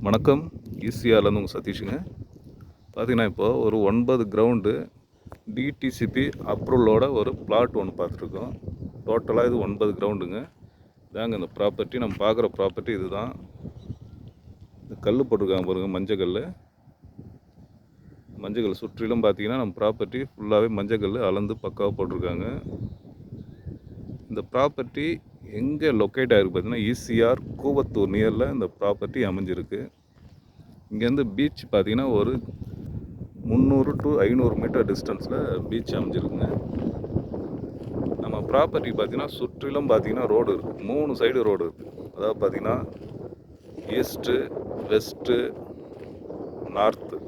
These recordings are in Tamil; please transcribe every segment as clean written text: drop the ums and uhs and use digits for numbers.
வணக்கம். ஈசிஆர்லேருந்து உங்கள் சதீஷுங்க. பார்த்தீங்கன்னா இப்போது ஒரு 9 கிரவுண்டு டிடிசிபி அப்ரூவலோட ஒரு பிளாட் ஒன்று பார்த்துருக்கோம். டோட்டலாக இது 9 கிரவுண்டுங்க. இதாங்க இந்த ப்ராப்பர்ட்டி. நம்ம பார்க்குற ப்ராப்பர்ட்டி இது தான். இந்த கல் போட்டிருக்காங்க பாருங்கள், மஞ்சள் கல். மஞ்சள் கல் சுற்றிலும் பார்த்தீங்கன்னா நம்ம ப்ராப்பர்ட்டி ஃபுல்லாகவே மஞ்சள் கல் அளந்து பக்காவாக போட்டிருக்காங்க. இந்த ப்ராப்பர்ட்டி எங்கே லொக்கேட் ஆகிருக்கு பார்த்தீங்கன்னா ஈசிஆர் கூவத்தூர் நியரில் இந்த ப்ராப்பர்ட்டி அமைஞ்சிருக்கு. இங்கேருந்து பீச் பார்த்தீங்கன்னா ஒரு 300 to 500 மீட்டர் டிஸ்டன்ஸில் பீச் அமைஞ்சிருக்குங்க. நம்ம ப்ராப்பர்ட்டி பார்த்தீங்கன்னா சுற்றிலும் பார்த்தீங்கன்னா ரோடு இருக்குது. 3 சைடு ரோடு இருக்குது. அதாவது பார்த்தீங்கன்னா east, west, north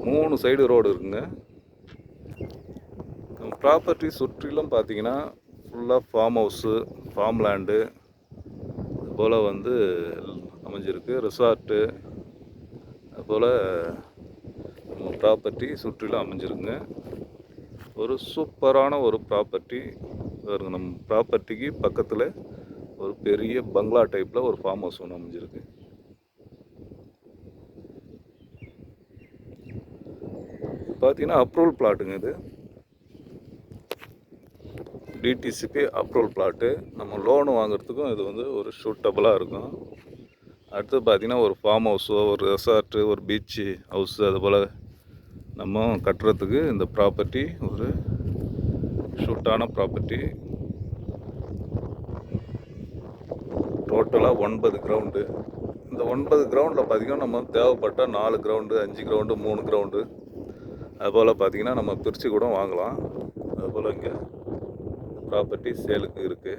3 side road இருக்குங்க. நம்ம ப்ராப்பர்ட்டி சுற்றிலும் பார்த்தீங்கன்னா ஃபுல்லாக ஃபார்ம் ஹவுஸு, ஃபார்ம் லேண்டு அதுபோல் அமைஞ்சிருக்கு. ரிசார்ட்டு அதுபோல் நம்ம ப்ராப்பர்ட்டி சுற்றிலும் அமைஞ்சிருக்குங்க. ஒரு சூப்பரான ஒரு ப்ராப்பர்ட்டி. நம்ம ப்ராப்பர்ட்டிக்கு பக்கத்தில் ஒரு பெரிய பங்களா டைப்பில் ஒரு ஃபார்ம் ஹவுஸ் ஒன்று அமைஞ்சிருக்கு. பார்த்தீங்கன்னா அப்ரூவல் பிளாட்டுங்க இது. DTCP approval plot. நம்ம லோனு வாங்குறதுக்கும் இது ஒரு சூட்டபுளாக இருக்கும். அடுத்து பார்த்திங்கன்னா ஒரு ஃபார்ம் ஹவுஸோ, ஒரு ரெசார்ட்டு, ஒரு பீச்சு ஹவுஸு அதுபோல் நம்ம கட்டுறதுக்கு இந்த ப்ராப்பர்ட்டி ஒரு சூட்டான ப்ராப்பர்ட்டி. டோட்டலாக 9 கிரவுண்டு. இந்த 9 கிரவுண்டில் பார்த்திங்கன்னா நம்ம தேவைப்பட்ட 4 கிரவுண்டு, 5 கிரவுண்டு, 3 கிரவுண்டு அதுபோல் பார்த்திங்கன்னா நம்ம பிரித்து கூட வாங்கலாம். அதுபோல் இங்கே ப்ராப்பர்ட்டி சேலுக்கு இருக்குது.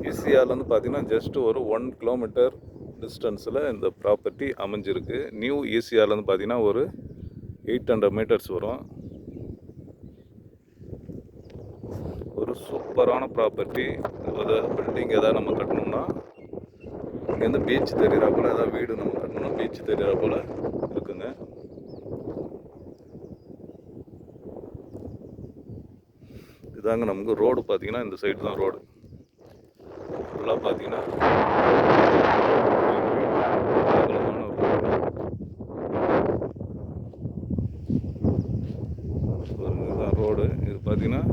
ஈசிஆர்லேருந்து பார்த்தீங்கன்னா ஜஸ்ட் ஒரு 1 கிலோமீட்டர் டிஸ்டன்ஸில் இந்த ப்ராப்பர்ட்டி அமைஞ்சிருக்கு. நியூ ஈசிஆர்லேருந்து பார்த்தீங்கன்னா ஒரு 800 மீட்டர்ஸ் வரும். ஒரு சூப்பரான ப்ராப்பர்ட்டி. பில்டிங் எதாவது நம்ம கட்டணும்னா இங்கேருந்து பீச் தெரிகிறா போல், ஏதாவது வீடு நம்ம கட்டணும்னா பீச் தெரிகிறா போல் இருக்குங்க. இதாங்க நமக்கு ரோடு பார்த்தீங்கன்னா இந்த சைடு தான் ரோடு. ஃபுல்லாக பார்த்தீங்கன்னா இதுதான் ரோடு. இது பார்த்தீங்கன்னா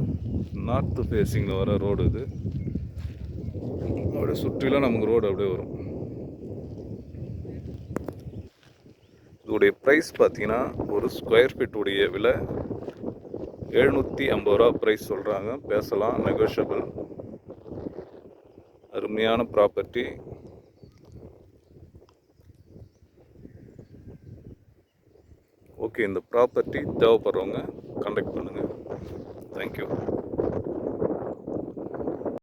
நார்த்து ஃபேஸிங்கில் வர ரோடு. இது அப்படியே சுற்றிலும் நமக்கு ரோடு அப்படியே வரும். இதோடைய ப்ரைஸ் பார்த்தீங்கன்னா ஒரு ஸ்கொயர் ஃபீட்டுடைய விலை 750 ரூபா ப்ரைஸ் சொல்கிறாங்க. பேசலாம், நெகோஷியபிள். அருமையான ப்ராப்பர்ட்டி. ஓகே, இந்த ப்ராப்பர்ட்டி தேவைப்படுறவங்க கான்டாக்ட் பண்ணுங்கள். தேங்க்யூ.